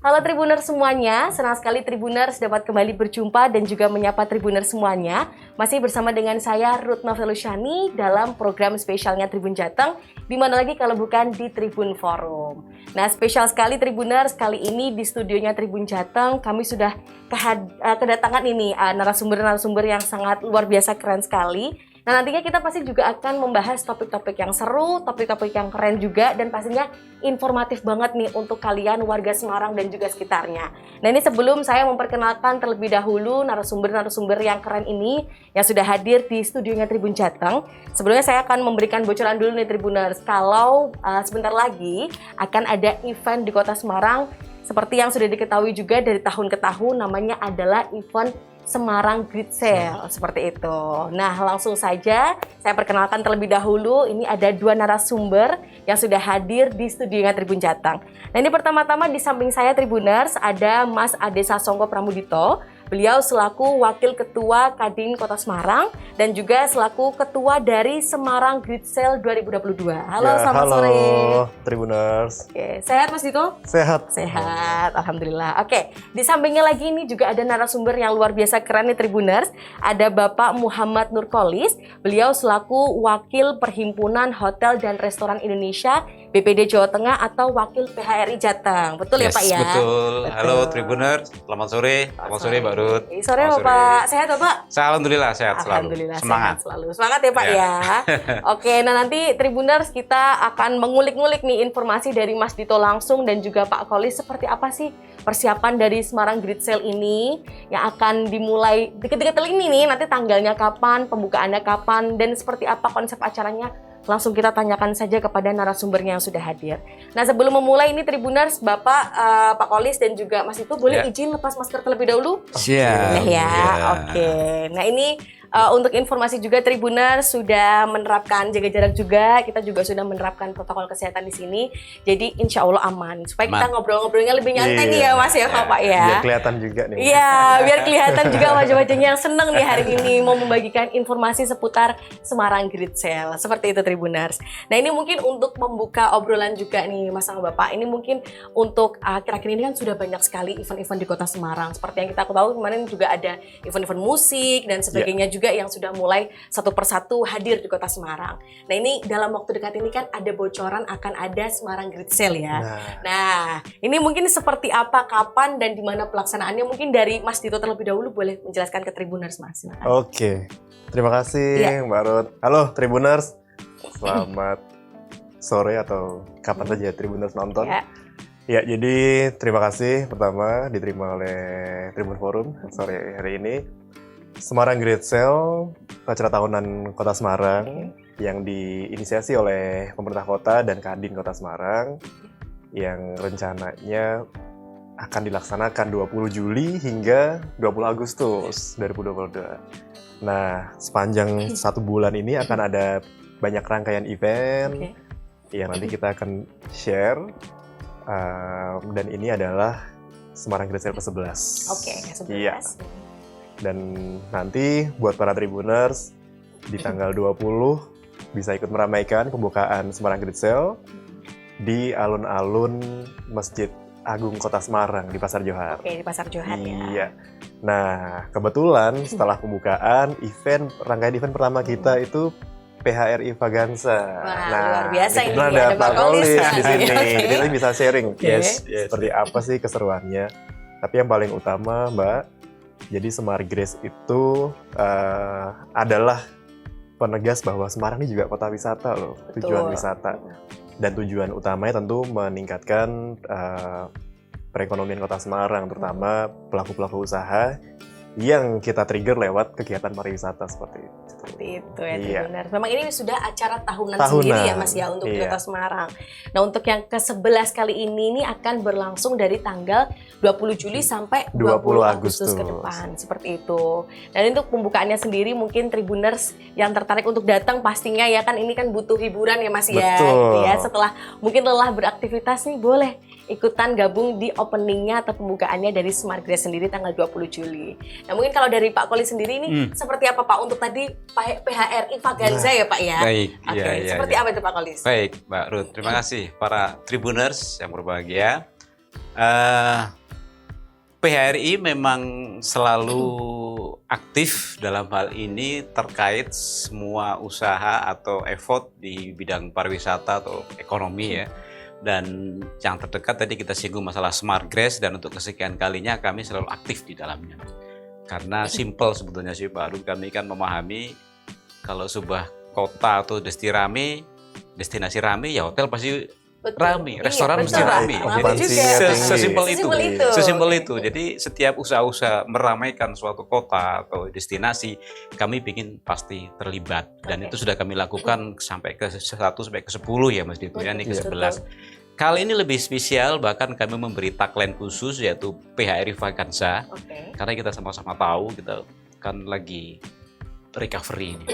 Halo Tribuners semuanya, senang sekali Tribuners dapat kembali berjumpa dan juga menyapa Tribuners semuanya. Masih bersama dengan saya Ruth Novelusyani dalam program spesialnya Tribun Jateng, di mana lagi kalau bukan di Tribun Forum. Nah, spesial sekali Tribuners, kali ini di studionya Tribun Jateng kami sudah kedatangan ini narasumber-narasumber yang sangat luar biasa keren sekali. Nah, nantinya kita pasti juga akan membahas topik-topik yang seru, topik-topik yang keren juga, dan pastinya informatif banget nih untuk kalian warga Semarang dan juga sekitarnya. Nah, ini sebelum saya memperkenalkan terlebih dahulu narasumber-narasumber yang keren ini yang sudah hadir di studionya Tribun Jateng, sebelumnya saya akan memberikan bocoran dulu nih Tribuners, kalau sebentar lagi akan ada event di Kota Semarang, seperti yang sudah diketahui juga dari tahun ke tahun, namanya adalah event Semarang Great Sale, seperti itu. Nah, langsung saja saya perkenalkan terlebih dahulu, ini ada dua narasumber yang sudah hadir di studionya Tribun Jateng. Nah, ini pertama-tama di samping saya Tribuners ada Mas Ade Sasongko Pramudito. Beliau selaku Wakil Ketua Kadin Kota Semarang dan juga selaku Ketua dari Semarang Great Sale 2022. Halo, selamat sore. Halo, Tribuners. Oke, sehat Mas Dito? Sehat. Sehat, alhamdulillah. Oke, di sampingnya lagi ini juga ada narasumber yang luar biasa keren nih Tribuners. Ada Bapak Muhammad Nurkolis. Beliau selaku Wakil Perhimpunan Hotel dan Restoran Indonesia BPD Jawa Tengah atau Wakil PHRI Jateng. Betul ya Pak ya? Betul. Halo Tribuners, selamat sore. Selamat sore Mbak Ruth. Sore Bapak, sehat Bapak? Alhamdulillah sehat selalu. Alhamdulillah Semangat. sehat selalu. Semangat ya Pak ya. Oke, nah nanti Tribuners kita akan mengulik-ngulik nih informasi dari Mas Dito langsung dan juga Pak Kolis seperti apa sih persiapan dari Semarang Great Sale ini yang akan dimulai deket-deket ini nih, nanti tanggalnya kapan, pembukaannya kapan, dan seperti apa konsep acaranya. Langsung kita tanyakan saja kepada narasumbernya yang sudah hadir. Nah, sebelum memulai ini Tribuners, Bapak, Pak Kolis dan juga Mas Dito boleh izin lepas masker terlebih dahulu? Siap. Ya. Oke. Nah, ini untuk informasi juga Tribuners sudah menerapkan jaga jarak juga. Kita juga sudah menerapkan protokol kesehatan di sini. Jadi insya Allah aman. Supaya kita ngobrol-ngobrolnya lebih nyantai nih ya Mas ya Pak ya. Biar kelihatan juga nih. Iya, biar kelihatan juga wajah-wajahnya yang seneng nih hari ini mau membagikan informasi seputar Semarang Great Sale. Seperti itu Tribuners. Nah, ini mungkin untuk membuka obrolan juga nih Mas sama Bapak. Ini mungkin untuk akhir-akhir ini kan sudah banyak sekali event-event di Kota Semarang. Seperti yang kita tahu kemarin juga ada event-event musik dan sebagainya juga yang sudah mulai satu persatu hadir di Kota Semarang. Nah, ini dalam waktu dekat ini kan ada bocoran akan ada Semarang Great Sale ya. Nah, ini mungkin seperti apa, kapan, dan di mana pelaksanaannya, mungkin dari Mas Dito terlebih dahulu boleh menjelaskan ke Tribuners Mas. Silakan. Oke, terima kasih Mbak Ruth. Halo Tribuners, selamat sore atau kapan saja Tribuners nonton. Ya, jadi terima kasih pertama diterima oleh Tribun Forum sore hari ini. Semarang Great Sale, acara tahunan Kota Semarang yang diinisiasi oleh pemerintah kota dan Kadin Kota Semarang yang rencananya akan dilaksanakan 20 Juli hingga 20 Agustus 2022. Nah, sepanjang satu bulan ini akan ada banyak rangkaian event yang nanti kita akan share, dan ini adalah Semarang Great Sale ke-11. Oke, ke-11. Iya. Dan nanti buat para Tribuners di tanggal 20 bisa ikut meramaikan pembukaan Semarang Great Sale di alun-alun Masjid Agung Kota Semarang di Pasar Johar. Oke, di Pasar Johar ya. Iya. Nah, kebetulan setelah pembukaan rangkaian event pertama kita itu PHRI Vaganza. Wah, nah, luar biasa ini ada Pak Kolis di sini. Oke. Jadi nanti bisa sharing. Yes. Seperti apa sih keseruannya. Tapi yang paling utama, Mbak, jadi Semarang Grace itu adalah penegas bahwa Semarang ini juga kota wisata loh, tujuan wisata. Dan tujuan utamanya tentu meningkatkan perekonomian Kota Semarang, terutama pelaku-pelaku usaha yang kita trigger lewat kegiatan pariwisata seperti itu. Seperti itu ya, benar. Memang ini sudah acara tahunan Tahunan. sendiri ya Mas ya untuk Kota Semarang. Nah, untuk yang ke-11 kali ini akan berlangsung dari tanggal 20 Juli sampai 20 Agustus ke depan. Seperti itu. Dan untuk pembukaannya sendiri mungkin Tribuners yang tertarik untuk datang pastinya ya kan ini kan butuh hiburan ya Mas ya. Gitu ya. Setelah mungkin lelah beraktivitas nih boleh ikutan gabung di openingnya atau pembukaannya dari Smart Grace sendiri tanggal 20 Juli. Nah, mungkin kalau dari Pak Kolis sendiri ini seperti apa Pak untuk tadi PHRI Vaganza ya Pak ya? Baik. Oke, seperti apa itu Pak Kolis? Baik, Mbak Ruth. Terima kasih para Tribuners yang berbahagia. PHRI memang selalu aktif dalam hal ini terkait semua usaha atau effort di bidang pariwisata atau ekonomi ya. Dan yang terdekat tadi kita singgung masalah Smart Grass, dan untuk kesekian kalinya kami selalu aktif di dalamnya. Karena simple sebetulnya sih Pak Arun, kami kan memahami kalau sebuah kota atau destinasi rame ya hotel pasti rame, restoran mesti rame. Jadi sesimpel itu. Jadi setiap usaha-usaha meramaikan suatu kota atau destinasi, kami ingin pasti terlibat. Dan itu sudah kami lakukan sampai ke 1 sampai ke 10 ya Mas Dito, ya, ini ke 11. Kali ini lebih spesial, bahkan kami memberi tagline khusus yaitu PHRI Vaganza. Karena kita sama-sama tahu kita kan lagi recovery ini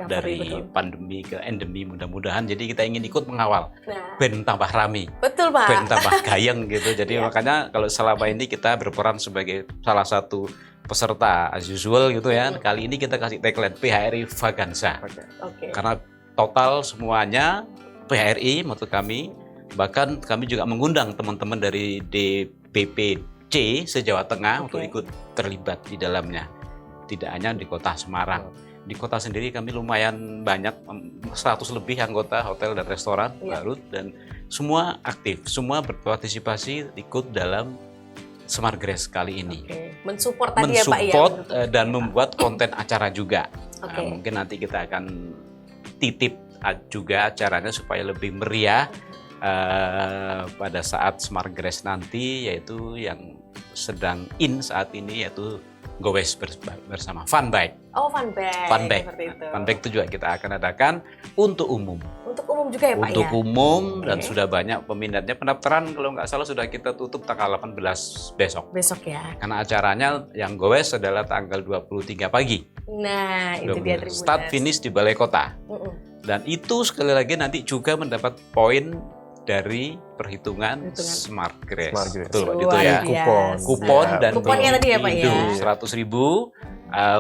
dari pandemi ke endemi, mudah-mudahan. Jadi kita ingin ikut mengawal band tambah rame, betul Pak, band tambah gayeng gitu. Jadi makanya kalau selama ini kita berperan sebagai salah satu peserta as usual gitu ya. Kali ini kita kasih tagline PHRI Vaganza. Karena total semuanya PHRI maksud kami. Bahkan kami juga mengundang teman-teman dari DBPC se-Jawa Tengah untuk ikut terlibat di dalamnya. Tidak hanya di kota Semarang. Di kota sendiri kami lumayan banyak, 100 lebih anggota hotel dan restoran baru, dan semua aktif, semua berpartisipasi ikut dalam Smart Grass kali ini. Mensupport tadi ya Pak ya. Dan membuat konten acara juga. Mungkin nanti kita akan titip juga acaranya supaya lebih meriah pada saat Smart Grass nanti, yaitu yang sedang saat ini yaitu Gowes bersama Fun Bike. Fun Bike. Fun Bike itu juga kita akan adakan untuk umum. Untuk umum juga ya Pak untuk umum, dan sudah banyak peminatnya. Pendaftaran kalau nggak salah sudah kita tutup tanggal 18 besok. Besok ya. Karena acaranya yang Gowes adalah tanggal 23 pagi. Nah, itu dia Tribuners. Start finish di Balai Kota. Dan itu sekali lagi nanti juga mendapat poin dari perhitungan Smart Grass. Betul Pak Dito ya. Kupon dan kuponnya tadi ya Pak ya. 100.000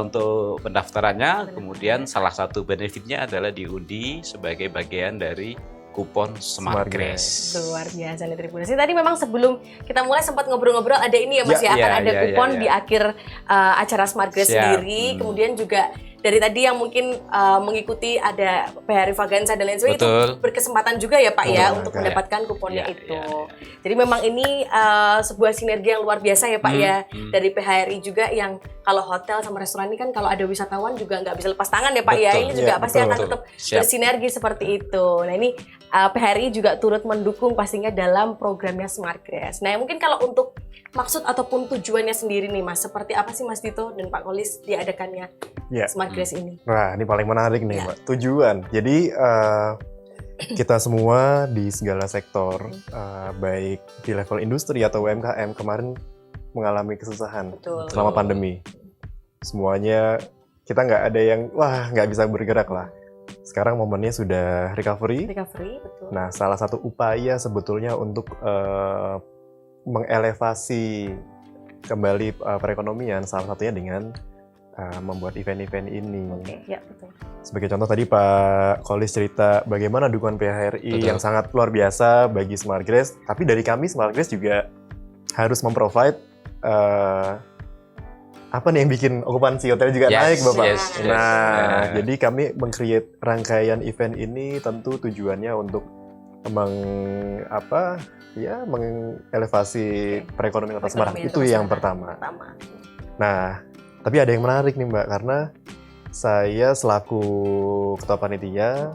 untuk pendaftarannya. Kemudian salah satu benefitnya adalah diundi sebagai bagian dari kupon Smart Grass. Luar biasa nih Tribuners. Tadi memang sebelum kita mulai sempat ngobrol-ngobrol ada ini ya Mas ya, akan ada kupon di akhir acara Smart Grass sendiri. Kemudian juga dari tadi yang mungkin mengikuti ada PHRI Vaganza dan lain sebagainya, itu berkesempatan juga ya Pak ya untuk mendapatkan kuponnya itu. Jadi memang ini sebuah sinergi yang luar biasa ya Pak ya, dari PHRI juga, yang kalau hotel sama restoran ini kan kalau ada wisatawan juga nggak bisa lepas tangan ya Pak ya, ini juga pasti akan tetap bersinergi seperti itu. Nah ini PHRI juga turut mendukung pastinya dalam programnya Smart Grass. Nah mungkin kalau untuk maksud ataupun tujuannya sendiri nih Mas, seperti apa sih Mas Dito dan Pak Kolis diadakannya Smart Grass ini? Nah ini paling menarik nih Mbak, tujuan. Jadi kita semua di segala sektor, baik di level industri atau UMKM, kemarin mengalami kesusahan selama pandemi. Semuanya kita nggak ada yang nggak bisa bergerak lah. Sekarang momennya sudah recovery. Betul. Nah, salah satu upaya sebetulnya untuk mengelevasi kembali perekonomian, salah satunya dengan membuat event-event ini. Betul. Sebagai contoh tadi Pak Kolis cerita bagaimana dukungan PHRI yang sangat luar biasa bagi Smart Grass. Tapi dari kami Smart Grass juga harus memprovide apa nih yang bikin okupansi hotel juga naik Bapak. Jadi kami meng-create rangkaian event ini tentu tujuannya untuk mengelevasi perekonomian Kota Semarang. Itu yang pertama. Nah, tapi ada yang menarik nih Mbak, karena saya selaku ketua panitia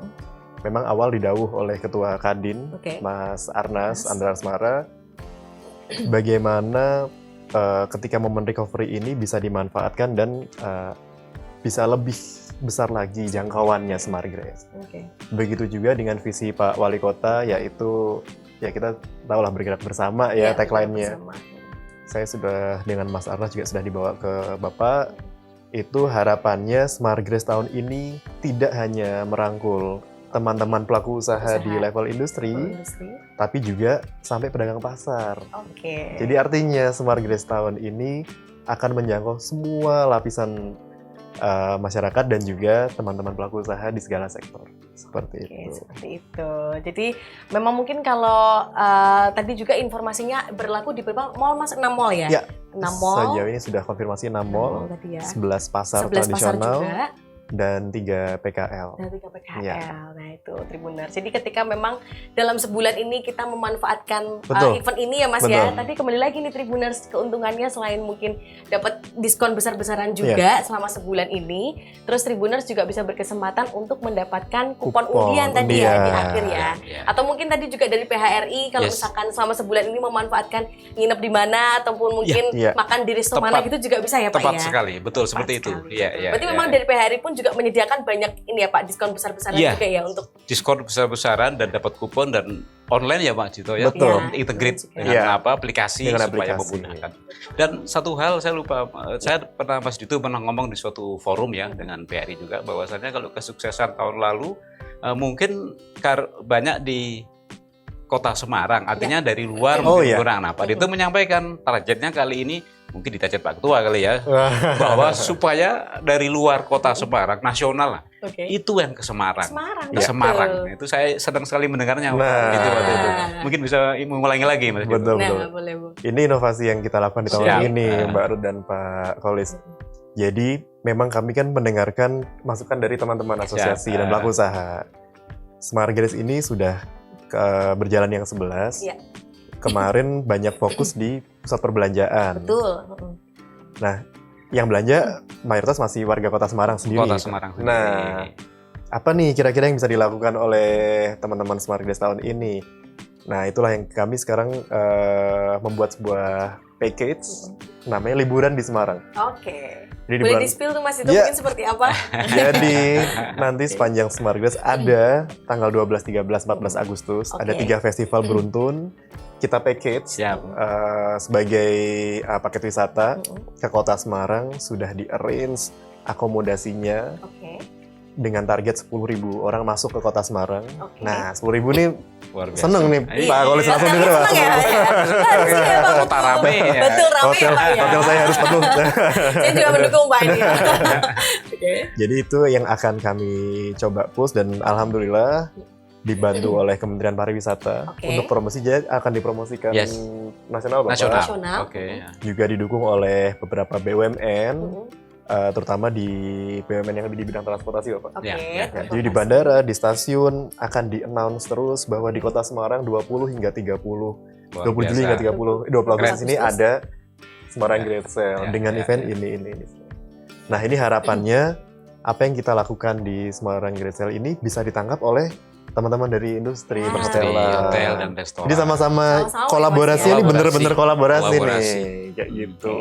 memang awal didawuh oleh ketua Kadin, Mas Arnas Andra Asmara, bagaimana ketika momen recovery ini bisa dimanfaatkan dan bisa lebih besar lagi jangkauannya Smart Grass. Begitu juga dengan visi Pak Wali Kota, yaitu ya kita tahulah bergerak bersama ya tagline-nya. Saya sudah dengan Mas Arnas juga sudah dibawa ke Bapak. Itu harapannya Smart Grass tahun ini tidak hanya merangkul teman-teman pelaku usaha di level industri, tapi juga sampai pedagang pasar. Jadi artinya Smart Grass tahun ini akan menjangkau semua lapisan masyarakat dan juga teman-teman pelaku usaha di segala sektor. Seperti itu. Seperti itu. Jadi memang mungkin kalau tadi juga informasinya berlaku di berapa mall Mas? 6 mall ya? Ya. 6 mall. Sejauh ini sudah konfirmasi 6 mall, tadi ya. 11 pasar 11 tradisional, pasar juga. dan 3 PKL. Dan 3 PKL. Ya. Nah itu Tribuners. Jadi ketika memang dalam sebulan ini kita memanfaatkan event ini ya Mas ya. Tadi kembali lagi nih Tribuners, keuntungannya selain mungkin dapat diskon besar-besaran juga selama sebulan ini, terus Tribuners juga bisa berkesempatan untuk mendapatkan kupon undian tadi ya di akhir ya. Atau mungkin tadi juga dari PHRI kalau misalkan selama sebulan ini memanfaatkan nginep di mana ataupun mungkin makan di resto mana gitu juga bisa ya Pak ya. Tepat sekali, betul seperti itu. Iya. Berarti memang dari PHRI pun juga menyediakan banyak ini ya Pak, diskon besar-besaran juga ya untuk diskon besar-besaran dan dapat kupon dan online ya Pak Jito ya. Betul. Integrate dengan aplikasi supaya menggunakan. Dan satu hal saya lupa, saya pernah Mas Dito pernah ngomong di suatu forum ya dengan PRI juga bahwasannya kalau kesuksesan tahun lalu mungkin banyak di Kota Semarang, artinya dari luar mungkin kurang. Nah, Pak Dito menyampaikan targetnya kali ini mungkin ditarget Pak Ketua kali ya, bahwa supaya dari luar Kota Semarang, nasional lah, itu yang ke Semarang. Semarang. Nah, itu saya sedang sekali mendengarnya. Gitu, itu. Mungkin bisa mengulangi lagi Mas. Betul. Boleh, Bu. Ini inovasi yang kita lakukan di tahun ini, Mbak Ruth dan Pak Kolis. Jadi memang kami kan mendengarkan masukan dari teman-teman asosiasi dan pelaku usaha. Smart Grace ini sudah berjalan yang 11. Kemarin banyak fokus di pusat perbelanjaan. Betul. Nah, yang belanja mayoritas masih warga Kota Semarang sendiri. Nah, apa nih kira-kira yang bisa dilakukan oleh teman-teman Smart Grace tahun ini? Nah, itulah yang kami sekarang membuat sebuah package namanya liburan di Semarang. Jadi boleh di-spill tuh Mas itu mungkin seperti apa? Jadi nanti sepanjang Smart Grace ada tanggal 12, 13, 14 Agustus ada 3 festival beruntun. Kita package sebagai paket wisata ke Kota Semarang, sudah di-arrange akomodasinya dengan target 10.000 orang masuk ke Kota Semarang. Nah, 10.000 nih seneng nih Pak Kolis langsung denger Pak. Kota rame ya. Betul rame ya Pak ya. Hotel saya harus penuh. Saya juga mendukung Pak ini. Jadi itu yang akan kami coba push dan alhamdulillah dibantu oleh Kementerian Pariwisata untuk promosi, jadi akan dipromosikan nasional Bapak. Nasional. Juga didukung oleh beberapa BUMN, terutama di BUMN yang di bidang transportasi Bapak. Jadi di bandara, di stasiun akan di-announce terus bahwa di Kota Semarang 20 hingga 30, 20 Juli hingga 20 Agustus ini ada Semarang Great Sale dengan event ini. Nah, ini harapannya apa yang kita lakukan di Semarang Great Sale ini bisa ditangkap oleh teman-teman dari industri perhotelan, hotel dan restoran. Jadi sama-sama kolaborasi ini bener-bener kolaborasi nih, kayak gitu.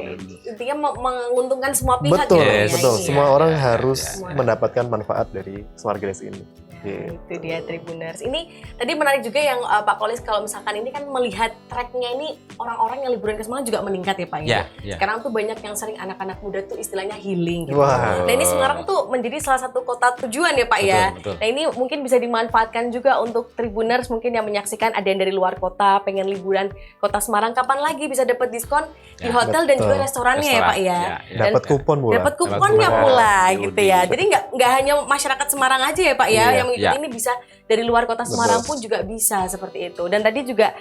Intinya menguntungkan semua pihak. Betul. Semua orang harus mendapatkan manfaat dari Smart Grace ini. Itu dia Tribuners. Ini tadi menarik juga yang Pak Kolis, kalau misalkan ini kan melihat tracknya ini orang-orang yang liburan ke Semarang juga meningkat ya Pak ya. Sekarang tuh banyak yang sering anak-anak muda tuh istilahnya healing gitu. Nah ini Semarang tuh menjadi salah satu kota tujuan ya Pak ya. Nah ini mungkin bisa dimanfaatkan juga untuk Tribuners mungkin yang menyaksikan, ada yang dari luar kota pengen liburan Kota Semarang, kapan lagi bisa dapat diskon di hotel dan juga restorannya ya Pak ya. Dapat kupon pula. Dapat kuponnya pula gitu ya. Jadi nggak hanya masyarakat Semarang aja ya Pak ya yang ini bisa dari luar Kota Semarang pun juga bisa seperti itu. Dan tadi juga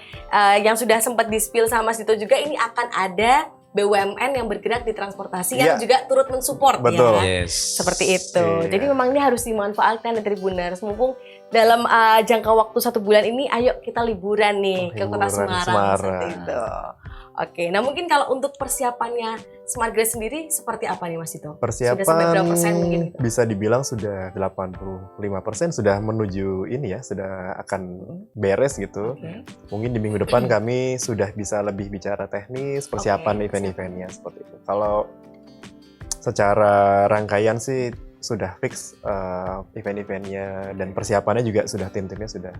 yang sudah sempat di-spill sama Mas Dito juga, ini akan ada BUMN yang bergerak di transportasi yang juga turut mensupport ya. Seperti itu. Jadi memang ini harus dimanfaatkan dari Tribuners. Mumpung dalam jangka waktu 1 bulan ini, ayo kita liburan nih ke Kota Semarang. Seperti itu. Oke, nah mungkin kalau untuk persiapannya Smart Grace sendiri seperti apa nih Mas Dito? Persiapan sudah sampai berapa persen mungkin? Bisa dibilang sudah 85%, sudah menuju ini ya, sudah akan beres gitu. Mungkin di minggu depan kami sudah bisa lebih bicara teknis, persiapan event-eventnya seperti itu. Kalau secara rangkaian sih sudah fix event-eventnya, dan persiapannya juga sudah tim-timnya sudah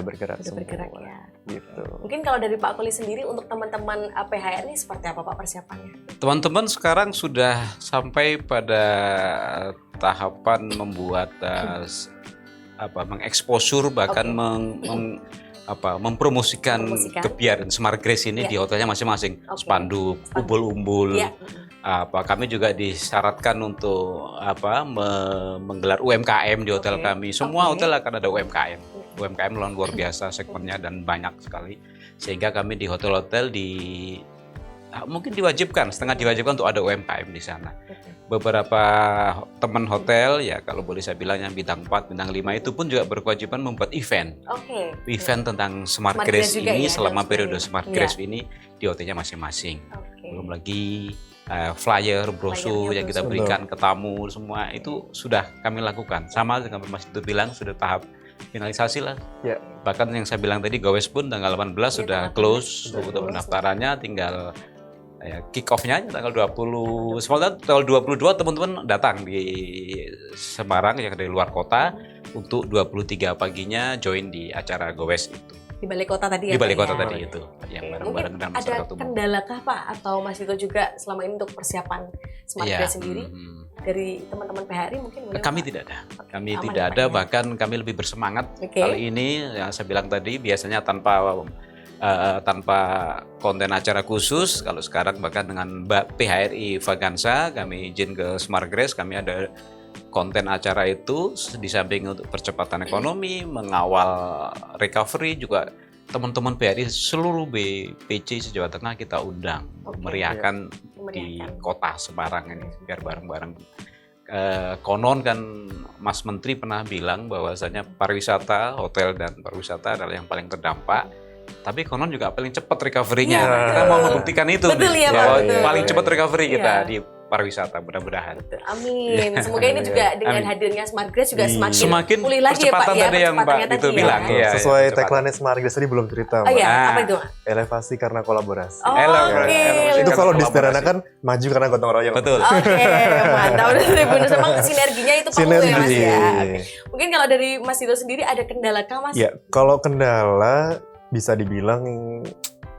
bergerak semua. Ya. Gitu. Mungkin kalau dari Pak Kolis sendiri untuk teman-teman PHR ini seperti apa Pak persiapannya? Teman-teman sekarang sudah sampai pada tahapan membuat mengeksposur bahkan mempromosikan kegiatan Smart Grace ini di hotelnya masing-masing. Spanduk, umbul-umbul, kami juga disyaratkan untuk menggelar UMKM di hotel kami. Semua hotel akan ada UMKM. UMKM luar biasa segmennya dan banyak sekali. Sehingga kami di hotel-hotel mungkin diwajibkan, setengah diwajibkan untuk ada UMKM di sana. Beberapa teman hotel, ya kalau boleh saya bilang yang bintang 4, bintang 5 itu pun juga berkewajiban membuat event. Event tentang Smart Grace ini selama periode Smart Grace ini di hotelnya masing-masing. Belum lagi flyer, brosur yang kita berikan ke tamu, semua itu sudah kami lakukan. Sama dengan Mas itu bilang, sudah tahap finalisasi lah. Bahkan yang saya bilang tadi, Gowes pun tanggal 18 sudah close untuk pendaftarannya, tinggal kick off-nya tanggal 20. Semoga tanggal 22 teman-teman datang di Semarang yang dari luar kota untuk 23 paginya join di acara Gowes itu. Di balai kota tadi Di balai kota tadi itu yang bareng-bareng dengan masyarakat umum. Ada kendalakah Pak atau Mas Vito juga selama ini untuk persiapan Smart Grace sendiri dari teman-teman PHRI mungkin? Kami tidak ada. Kami tidak ada, bahkan kami lebih bersemangat. Kali ini yang saya bilang tadi biasanya tanpa konten acara khusus. Kalau sekarang bahkan dengan PHRI Vagansa kami izin ke Smart Grace, kami ada konten acara itu di samping untuk percepatan ekonomi, mengawal recovery, juga teman-teman PHRI seluruh BPC se-Jawa Tengah kita undang meriahkan di kota Semarang ini biar bareng-bareng. Konon kan Mas Menteri pernah bilang bahwasanya pariwisata, hotel dan pariwisata adalah yang paling terdampak. Tapi konon juga paling cepat recovery-nya. Kita mau membuktikan itu. Betul ya Pak. Paling cepat recovery kita di pariwisata, mudah-mudahan. Amin. Semoga ini juga dengan hadirnya Smart Grace juga semakin pulih lagi ya Pak. Tadi yang Mbak itu bilang. Sesuai tagline Smart Grace tadi belum cerita. Apa itu? Elevasi karena kolaborasi. Itu kalau disederhanakan maju karena gotong royong. Betul. Mantap. Tribuners memang sinerginya itu perlu ya Mas ya. Mungkin kalau dari Mas Vito sendiri ada kendala kah Mas? Ya, kalau kendala bisa dibilang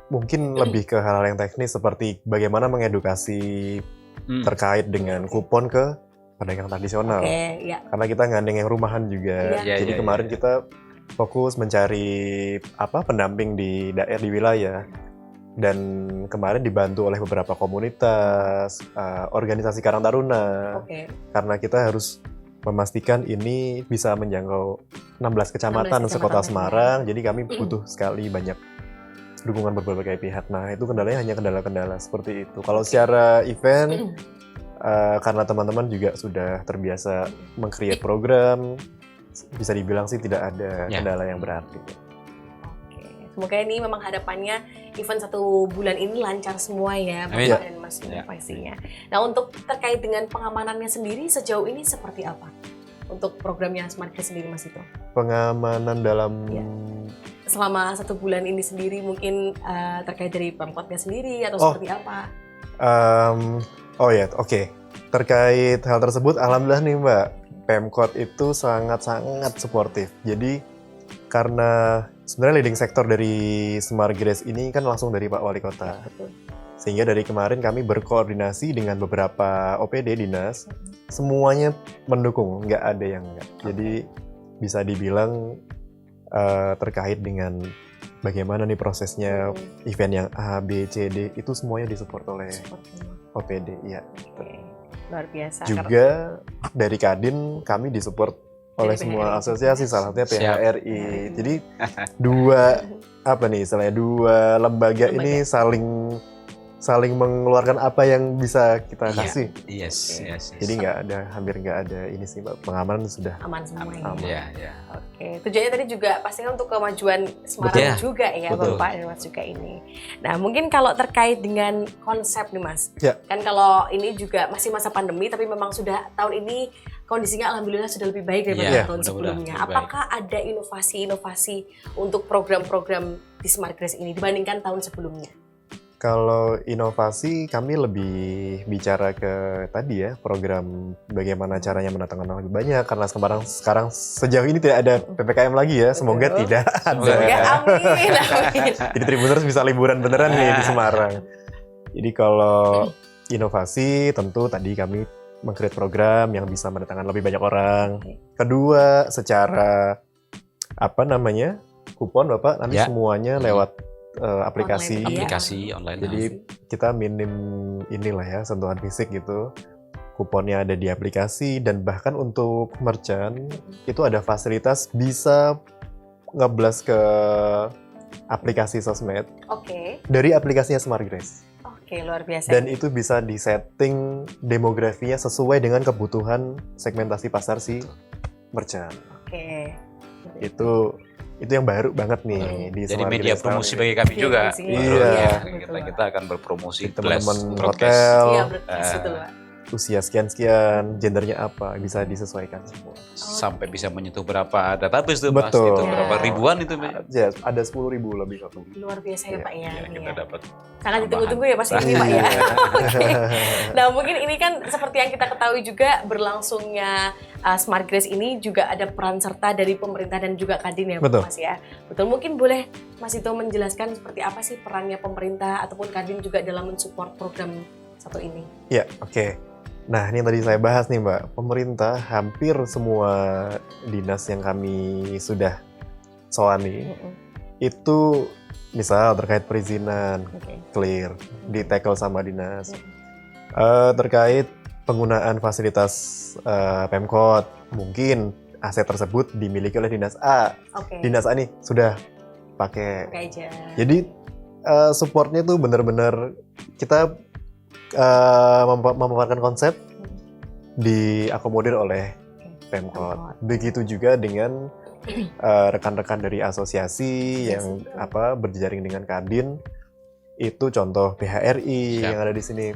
mungkin lebih ke hal-hal yang teknis seperti bagaimana mengedukasi terkait dengan kupon ke pedagang tradisional. Karena kita gandeng yang rumahan juga. Jadi kemarin kita fokus mencari pendamping di daerah, di wilayah. Dan kemarin dibantu oleh beberapa komunitas, organisasi Karang Taruna. Karena kita harus memastikan ini bisa menjangkau 16 kecamatan sekota Semarang. Jadi kami butuh sekali banyak dukungan berbagai pihak. Nah, itu kendalanya hanya kendala-kendala seperti itu. Kalau secara event, karena teman-teman juga sudah terbiasa meng-create program, bisa dibilang sih tidak ada kendala yang berarti. Semoga ini memang harapannya event 1 bulan ini lancar semua ya Bapak dan Mas pastinya. Nah, untuk terkait dengan pengamanannya sendiri sejauh ini seperti apa? Untuk programnya Smart Grace sendiri Mas Vito? Pengamanan dalam selama 1 bulan ini sendiri mungkin terkait dari Pemkotnya sendiri atau seperti apa? Terkait hal tersebut, alhamdulillah nih Mbak, Pemkot itu sangat-sangat suportif. Jadi karena sebenarnya leading sektor dari Smart Grace ini kan langsung dari Pak Wali Kota. Sehingga dari kemarin kami berkoordinasi dengan beberapa OPD dinas, semuanya mendukung, nggak ada yang nggak. Jadi bisa dibilang terkait dengan bagaimana nih prosesnya event yang A, B, C, D, itu semuanya disupport oleh OPD. Luar biasa. Juga dari Kadin kami disupport oleh semua asosiasi, salah satunya PHRI. Jadi dua lembaga ini saling mengeluarkan apa yang bisa kita kasih. Jadi hampir nggak ada ini sih Mbak, pengamanan sudah aman semua. Tujuannya tadi juga pastinya untuk kemajuan Semarang juga ya Bapak dan Mas juga ini. Nah, mungkin kalau terkait dengan konsep nih Mas, kan kalau ini juga masih masa pandemi tapi memang sudah tahun ini kondisinya alhamdulillah sudah lebih baik daripada tahun sebelumnya. Apakah ada inovasi-inovasi untuk program-program di Smart Grace ini dibandingkan tahun sebelumnya? Kalau inovasi kami lebih bicara ke tadi ya, program bagaimana caranya mendatangkan lebih banyak, karena sekarang sejauh ini tidak ada PPKM lagi ya, semoga tidak ada. Amin. Jadi Tribuners bisa liburan beneran nih di Semarang. Jadi kalau inovasi tentu tadi kami meng-create program yang bisa mendatangkan lebih banyak orang. Kedua, secara kupon Bapak nanti semuanya lewat aplikasi. Aplikasi online. Jadi kita minim inilah ya, sentuhan fisik gitu. Kuponnya ada di aplikasi, dan bahkan untuk merchant itu ada fasilitas bisa ngeblas ke aplikasi sosmed dari aplikasinya Smartgrass. Oke, luar biasa. Dan itu bisa disetting demografinya sesuai dengan kebutuhan segmentasi pasar si merchant. Oke. Itu yang baru banget nih di Jadi Smartgrass media promosi bagi kami juga. Iya. Kita akan berpromosi teman-teman hotel. Iya, betul, Pak. Usia sekian-sekian, gendernya apa, bisa disesuaikan semua. Sampai bisa menyentuh berapa database tuh Mas, Betul. gitu. Berapa ribuan itu. Ya, ada 10.000 lebih. Luar biasa ya Pak ya. Kita dapat. Sangat ditunggu-tunggu ya Mas ini Pak ya. Oke. Nah mungkin ini kan seperti yang kita ketahui juga berlangsungnya Smartgrass ini juga ada peran serta dari pemerintah dan juga Kadin ya Betul. Mas ya. Betul, mungkin boleh Mas Ito menjelaskan seperti apa sih perannya pemerintah ataupun Kadin juga dalam mensupport program satu ini? Ya, oke. Nah, ini yang tadi saya bahas nih Mbak, pemerintah hampir semua dinas yang kami sudah soani, itu misal terkait perizinan, clear, di-tackle sama dinas. Terkait penggunaan fasilitas Pemkot, mungkin aset tersebut dimiliki oleh dinas A. Dinas A nih sudah pakai. Jadi supportnya tuh benar-benar kita memaparkan konsep diakomodir oleh Pemkot. Begitu juga dengan rekan-rekan dari asosiasi yang berjejaring dengan Kadin. Itu contoh PHRI yang ada di sini.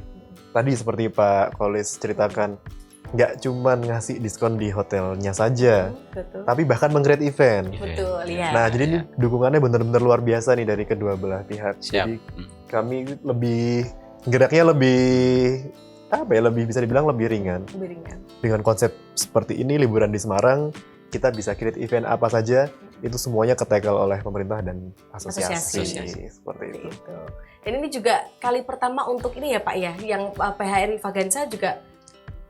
Tadi seperti Pak Kolis ceritakan, nggak cuman ngasih diskon di hotelnya saja, tapi bahkan meng-create event. Betul, lihat. Nah, jadi ini dukungannya benar-benar luar biasa nih dari kedua belah pihak. Jadi kami geraknya lebih bisa dibilang lebih ringan. Dengan konsep seperti ini, liburan di Semarang, kita bisa create event apa saja, itu semuanya ke-tackle oleh pemerintah dan asosiasi. Seperti itu. Dan ini juga kali pertama untuk ini ya Pak ya, yang PHRI Vagansa juga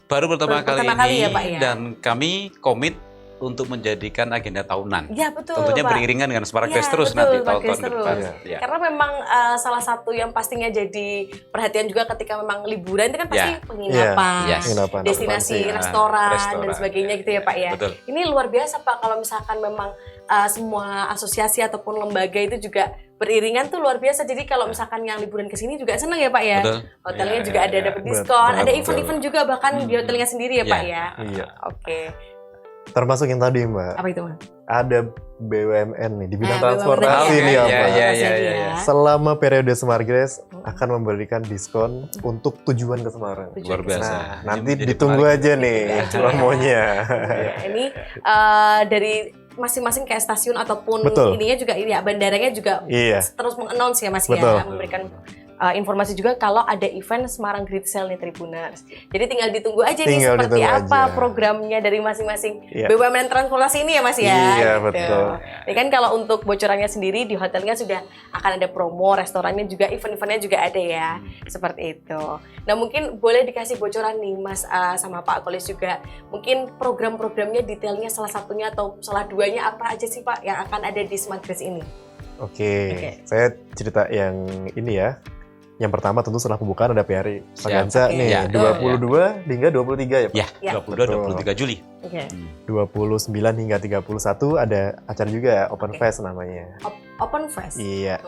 baru pertama kali ini, ya, Pak, ya? Dan kami komit untuk menjadikan agenda tahunan. Ya betul. Tentunya Pak. beriringan dengan Smartgrass terus nanti tahun-tahun ke depan. Ya. Karena memang salah satu yang pastinya jadi perhatian juga ketika memang liburan itu kan pasti penginapan, destinasi, restoran dan sebagainya gitu ya Pak ya. Betul. Ini luar biasa Pak kalau misalkan memang semua asosiasi ataupun lembaga itu juga beriringan tuh luar biasa. Jadi kalau misalkan yang liburan ke sini juga senang ya Pak ya. Betul. Hotelnya juga ada dapat diskon, ada event-event juga bahkan di hotelnya sendiri ya Pak ya. Iya. Oke. Termasuk yang tadi Mbak. Apa itu Mas? Ada BUMN nih di bidang transportasi nih ya Pak. Selama periode Smartgrass akan memberikan diskon untuk tujuan ke Semarang. Luar biasa. Nah, nanti ditunggu aja nih promonya. Ini dari masing-masing kayak stasiun ataupun ininya juga bandaranya juga terus meng-announce ya Mas ya, memberikan informasi juga kalau ada event Semarang Great Sale nih Tribuners. Jadi tinggal ditunggu aja nih seperti apa programnya dari masing-masing BUMN transportasi ini ya Mas ya. Iya gitu. Betul. Ini kan kalau untuk bocorannya sendiri di hotelnya sudah akan ada promo, restorannya juga event-eventnya juga ada ya. Seperti itu. Nah mungkin boleh dikasih bocoran nih Mas sama Pak Kolis juga. Mungkin program-programnya detailnya salah satunya atau salah duanya apa aja sih Pak yang akan ada di Smartgrass ini? Oke. Saya cerita yang ini ya. Yang pertama tentu setelah pembukaan ada PHRI Vagansa nih, 22 hingga 23 ya Pak? Ya, 22-23 Juli. 29 hingga 31 ada acara juga, Open Fest namanya. Open Fest? Iya,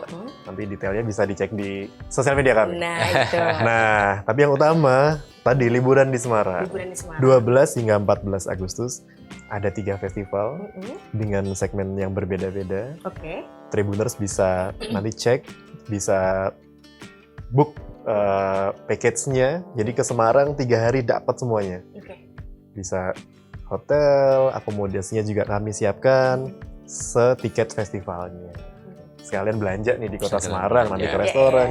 nanti detailnya bisa dicek di sosial media kami. Nah, itu. Nah, tapi yang utama, tadi liburan di Semarang. 12 hingga 14 Agustus, ada 3 festival dengan segmen yang berbeda-beda. Tribuners bisa nanti cek, bisa book package-nya, jadi ke Semarang 3 hari dapat semuanya. Bisa hotel, akomodasinya juga kami siapkan, setiket festivalnya. Sekalian belanja nih di kota Semarang, nanti ke restoran.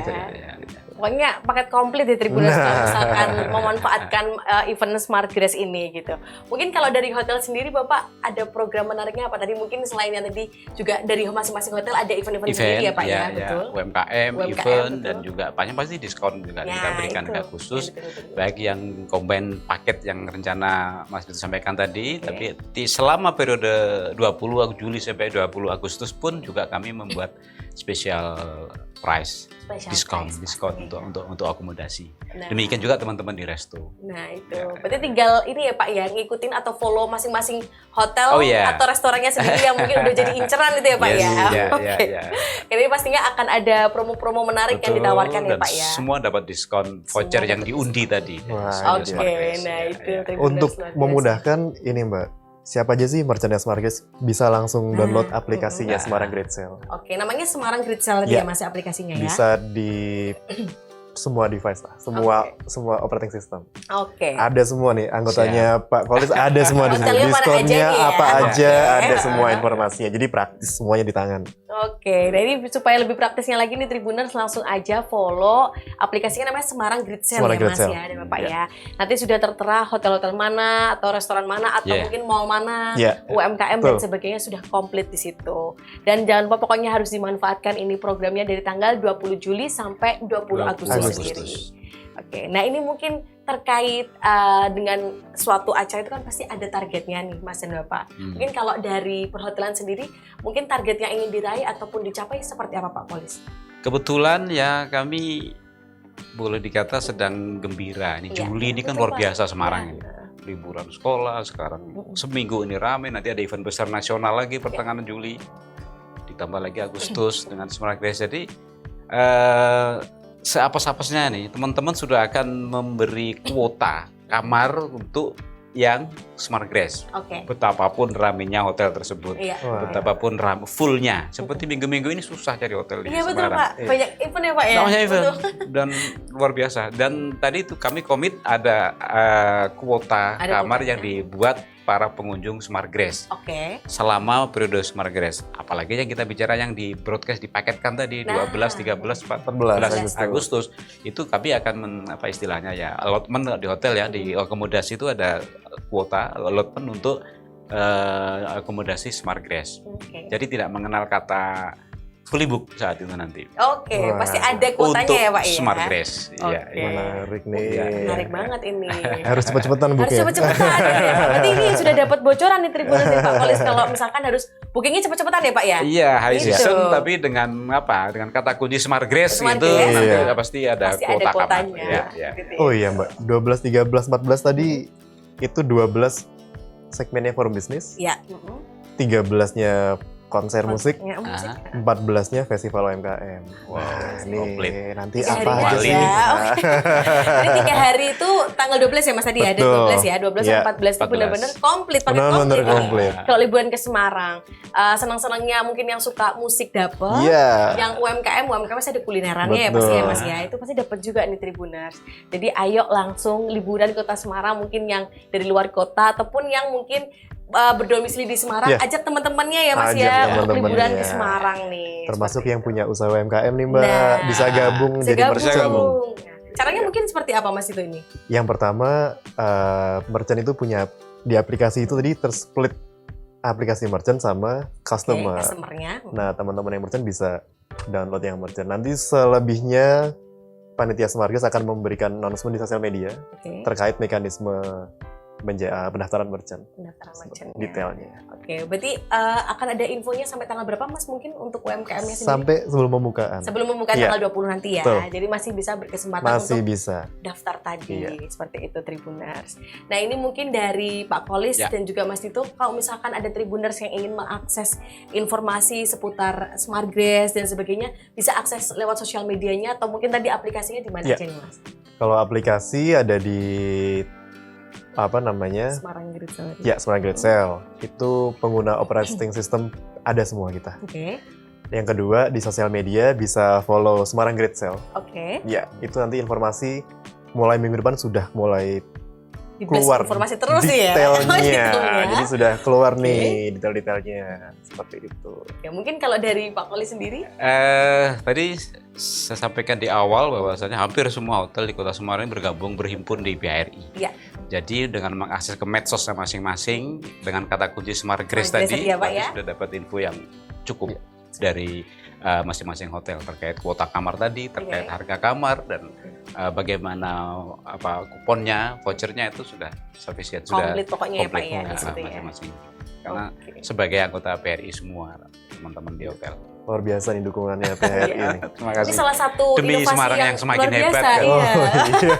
Pokoknya paket komplit di Tribuners kalau misalkan memanfaatkan event Smartgrass ini gitu. Mungkin kalau dari hotel sendiri Bapak ada program menariknya apa? Tadi mungkin selain yang tadi juga dari masing-masing hotel ada event-event sendiri ya Pak ya? Betul. UMKM, event, dan juga banyak pasti diskon juga kita berikan ke khusus. Baik yang combine paket yang rencana Mas Vito sampaikan tadi, tapi selama periode 20 Juli sampai 20 Agustus pun juga kami membuat special price, diskon untuk akomodasi. Nah. Demikian juga teman-teman di resto. Nah itu, berarti tinggal ini ya Pak ya, ngikutin atau follow masing-masing hotel atau restorannya sendiri yang mungkin udah jadi inceran itu ya Pak ya. Oke. Ini pastinya akan ada promo-promo menarik yang ditawarkan ya Pak ya. Semua dapat diskon voucher yang diundi tadi. Oke, nah itu. Untuk memudahkan ini Mbak, siapa aja sih merchant Smartgrace bisa langsung download aplikasinya Semarang Great Sale. Oke, namanya Semarang Great Sale ya Mas aplikasinya ya. Bisa di semua device lah, semua operating system. Oke. Ada semua nih anggotanya Pak Kolis, ada semua di sini. Diskonnya apa aja, ada semua informasinya. Jadi praktis semuanya di tangan. Oke, nah ini supaya lebih praktisnya lagi nih Tribuners langsung aja follow aplikasinya namanya Semarang Great Sale ya Mas ya, ada Bapak ya. Nanti sudah tertera hotel-hotel mana atau restoran mana atau mungkin mall mana, UMKM dan sebagainya sudah komplit di situ. Dan jangan lupa pokoknya harus dimanfaatkan ini programnya dari tanggal 20 Juli sampai 20 Agustus sendiri. Oke, nah ini mungkin terkait dengan suatu acara itu kan pasti ada targetnya nih Mas dan Bapak. Mungkin kalau dari perhotelan sendiri, mungkin target yang ingin diraih ataupun dicapai seperti apa Pak Kolis? Kebetulan ya kami boleh dikata sedang gembira. Ini Juli ini kan luar biasa Semarang ini. Liburan sekolah sekarang seminggu ini rame, nanti ada event besar nasional lagi pertengahan Juli. Ditambah lagi Agustus dengan Semarang Grace. Jadi seapes-apesnya nih, teman-teman sudah akan memberi kuota kamar untuk yang Smart Grace. Betapapun ramenya hotel tersebut, betapapun fullnya. Seperti minggu-minggu ini susah cari hotel di Semarang. Iya betul Pak, banyak event ya Pak ya. Banyak event dan luar biasa. Dan tadi itu kami komit ada kuota kamar yang dibuat para pengunjung Smart Grace selama periode Smart Grace. Apalagi yang kita bicara yang di broadcast dipaketkan tadi 12, 13, 14 Agustus itu kami akan apa istilahnya ya allotment di hotel ya, di akomodasi itu ada kuota allotment untuk akomodasi Smart Grace. Jadi tidak mengenal kata fully book saat itu nanti. Pasti ada kuotanya untuk ya Pak ya. Smart Grace. Menarik nih. Menarik banget ini. Harus cepet-cepetan booknya. Harus cepet-cepetan ya. Berarti ini sudah dapat bocoran nih Tribuners ya Pak Kolis kalau misalkan harus bookingnya cepet-cepetan ya Pak ya. Iya, high season tapi dengan apa? Dengan kata kunci Smart Grace itu nanti pasti ada kuota kuotanya. Oh iya Mbak, 12, 13, 14 tadi itu 12 segmennya forum bisnis. Iya. 13-nya konser musik, 14-nya festival UMKM. Ini nanti apa aja sih? Ini 3 hari itu tanggal 12 ya Mas tadi ya, ada 12 ya, 12 dan 14 itu benar-benar komplit, paket komplit. Kalau liburan ke Semarang, senang-senangnya mungkin yang suka musik dapet, yang UMKM pasti ada kulinerannya ya pasti ya Mas ya, itu pasti dapat juga nih Tribuners. Jadi ayo langsung liburan ke kota Semarang, mungkin yang dari luar kota ataupun yang mungkin berdomisili di Semarang, ajak teman-temannya ya Mas ya untuk liburan ke Semarang nih. Termasuk yang punya usaha UMKM nih Mbak, bisa gabung jadi merchant. Caranya mungkin seperti apa Mas itu ini? Yang pertama, merchant itu punya di aplikasi itu tadi tersplit aplikasi merchant sama customernya. Nah teman-teman yang merchant bisa download yang merchant. Nanti selebihnya panitia Smart Grace akan memberikan announcement di sosial media terkait mekanisme pendaftaran merchant. Detailnya. Berarti akan ada infonya sampai tanggal berapa Mas mungkin untuk UMKM-nya sendiri? Sampai sebelum pembukaan. Sebelum pembukaan tanggal 20 nanti ya. Jadi masih bisa berkesempatan untuk daftar tadi. Seperti itu Tribuners. Nah ini mungkin dari Pak Kolis dan juga Mas Dito, kalau misalkan ada Tribuners yang ingin mengakses informasi seputar Smart Grace dan sebagainya, bisa akses lewat sosial medianya atau mungkin tadi aplikasinya di mana aja nih Mas? Kalau aplikasi ada di Semarang Great Sale. Semarang Great Sale. Itu pengguna operating system ada semua kita. Yang kedua di sosial media bisa follow Semarang Great Sale. Itu nanti informasi mulai minggu depan sudah mulai keluar informasi terus detailnya. Jadi sudah keluar nih detail-detailnya seperti itu. Mungkin kalau dari Pak Kolis sendiri? Tadi saya sampaikan di awal bahwasanya hampir semua hotel di Kota Semarang berhimpun di BRI. Jadi dengan mengakses ke medsosnya masing-masing dengan kata kunci Smart Grace tadi, sudah dapat info yang cukup dari masing-masing hotel terkait kuota kamar tadi, terkait harga kamar dan bagaimana kuponnya, vouchernya itu sudah sufficient, komplit pokoknya komplit, ya Pak ya. masing-masing. Karena sebagai anggota BRI semua teman-teman di hotel. luar biasa nih dukungannya PHRI ini. Terima Ini kasih. salah satu Demi inovasi Semarang yang semakin luar biasa. hebat, kan? Iya. Iya.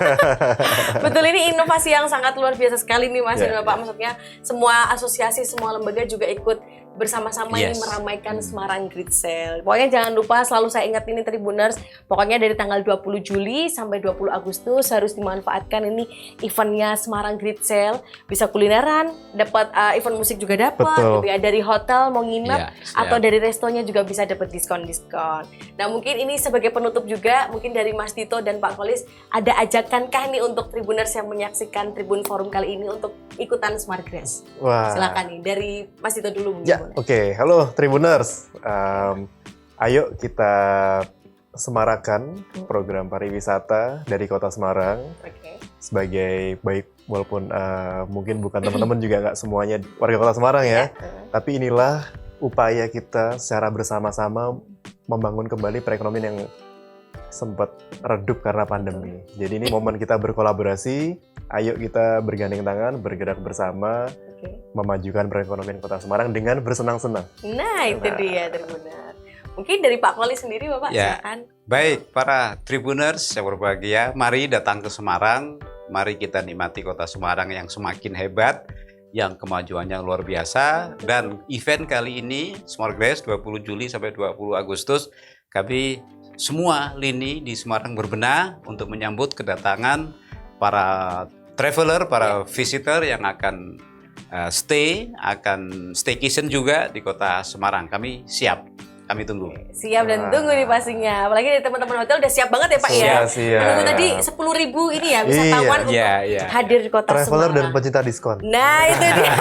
Betul, ini inovasi yang sangat luar biasa sekali nih Mas Ya, dan Bapak. Maksudnya semua asosiasi, semua lembaga juga ikut bersama-sama ini Yes. meramaikan Semarang Great Sale. Pokoknya jangan lupa, selalu saya ingat ini Tribuners, pokoknya dari tanggal 20 Juli sampai 20 Agustus harus dimanfaatkan ini eventnya Semarang Great Sale. Bisa kulineran, dapat event musik juga dapat, Betul. gitu ya. Dari hotel mau nginep Iya, atau siap. dari restonya juga bisa dapat diskon-diskon. Nah mungkin ini sebagai penutup juga, mungkin dari Mas Dito dan Pak Kolis, ada ajakankah nih untuk Tribuners yang menyaksikan Tribun Forum kali ini untuk ikutan Smart Grass? Wah. Silakan nih, dari Mas Dito dulu mungkin. Ya, oke. Halo Tribuners. Ayo kita semarakan program pariwisata dari Kota Semarang Oke. sebagai baik, walaupun mungkin bukan teman-teman juga nggak semuanya warga Kota Semarang ya. Tapi inilah upaya kita secara bersama-sama membangun kembali perekonomian yang sempat redup karena pandemi. Jadi ini momen kita berkolaborasi. Ayo kita bergandeng tangan, bergerak bersama, Oke. memajukan perekonomian Kota Semarang dengan bersenang-senang. Nah itu dia Tribuner. Mungkin dari Pak Kolis sendiri Bapak Ya. silakan. Baik, para Tribuners yang berbahagia, mari datang ke Semarang. Mari kita nikmati Kota Semarang yang semakin hebat, yang kemajuannya luar biasa. Dan event kali ini, Smart Grass 20 Juli sampai 20 Agustus, kami semua lini di Semarang berbenah untuk menyambut kedatangan para traveler, para visitor yang akan akan staycation juga di Kota Semarang. Kami siap, kami tunggu. Siap dan tunggu nih pastinya. Apalagi dari teman-teman hotel udah siap banget ya Pak ya. Siap. Menunggu tadi 10.000 ini ya wisatawan untuk Iya. hadir di Kota Traveler dan Semarang. pencinta diskon. Nah itu dia.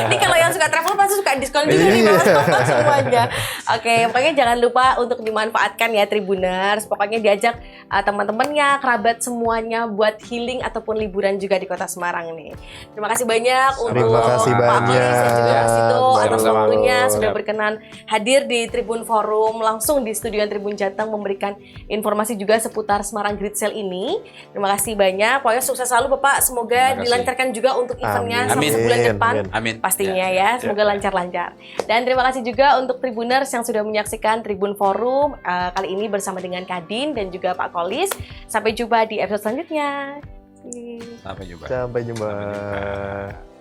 Ini kalau yang suka travel pasti suka diskon juga nih Iya. Bapak semuanya. Oke, pokoknya jangan lupa untuk dimanfaatkan ya Tribuners. Pokoknya diajak teman-temannya, kerabat semuanya buat healing ataupun liburan juga di Kota Semarang nih. Terima kasih banyak untuk Terima kasih Pak banyak. Kolis dan juga Mas Dito atas Sama-sama. waktunya sudah Siap. berkenan hadir di Tribun Forum langsung di studio Tribun Jateng memberikan informasi juga seputar Semarang Great Sale ini. Terima kasih banyak. Pokoknya sukses selalu Bapak. Semoga Terima kasih. dilancarkan juga untuk eventnya Amin. sampai Amin. sebulan depan. Amin. Amin. Pastinya ya, semoga lancar-lancar. Dan terima kasih juga untuk Tribuners yang sudah menyaksikan Tribun Forum kali ini bersama dengan Kadin dan juga Pak Kolis. Sampai jumpa di episode selanjutnya. Sampai jumpa. Sampai jumpa. Sampai jumpa.